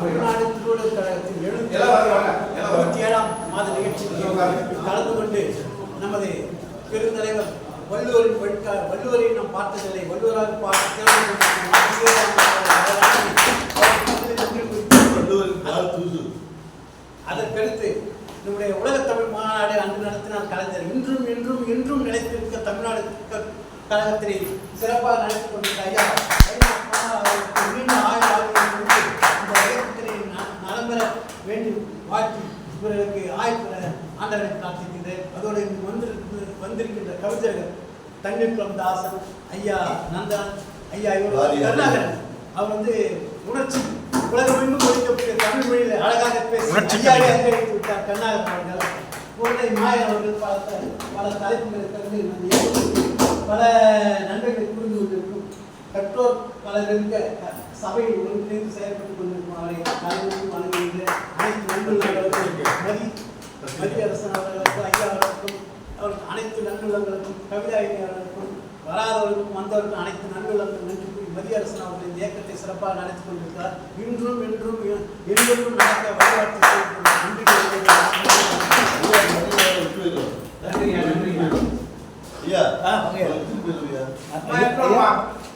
தமிழ்நாடு திருவள்ளுவர் கழகத்தின் 77ஆம் மாத நிகழ்ச்சியில் கலந்து கொண்டு நமது பெருந்தலைவர் வள்ளுவரை நாம் பார்த்ததில்லை, வள்ளுவராக அதற்கடுத்து நம்முடைய உலகத் தமிழ் மாநாடு அன்று நடத்தினார் கலைஞர். இன்றும் என்றும் என்றும் நிலைத்திருக்க தமிழ்நாடு கழகத்தினை சிறப்பாக நடத்தி கொண்டிருக்க ஐயா மீண்டும் இந்த இயக்கத்தினை நலம்பெற வேண்டி வாழ்த்தி இவர்களுக்கு ஆண்டவனை பிரார்த்திக்கின்றேன். அதோடு வந்திருக்கின்ற கவிஞர்கள் தண்ணீர் தாசன், ஐயா நந்தன், ஐயா கருணாகரன், அவர் உணர்ச்சி உலகமெங்கும் ஒழிக்கக்கூடிய தமிழ் மொழியில் அழகாக பேசி வைத்து விட்டார் கருணாகரன் அவர்கள். குழந்தை மாயன் அவர்கள் பல தலைப்புகளுக்கு பல நன்மைகளை புரிந்து கொண்டிருக்கும் கற்றோர் பலர் இருக்க சபையில் ஒருங்கிணைந்து செயல்பட்டுக் கொண்டிருக்கும் அவரை தலைவருக்கும் வழங்குகின்ற அனைத்து நண்பர்களுக்கும் மத்திய அரசன் அவர்களுக்கும் ஐயா அவர்களுக்கும் அவருக்கு அனைத்து நண்பர்களுக்கும் கவிதாயினி அவர்களுக்கும் வராதவர்களுக்கும் வந்தவர்களுக்கும் அனைத்து நண்பர்களுக்கும் நன்றி கூறி மத்திய அரசன் அவர்கள் இந்த இயக்கத்தை சிறப்பாக நடத்தி கொண்டிருக்கிறார். இன்றும் என்றும் நடக்க வழிபாட்டு நன்றி.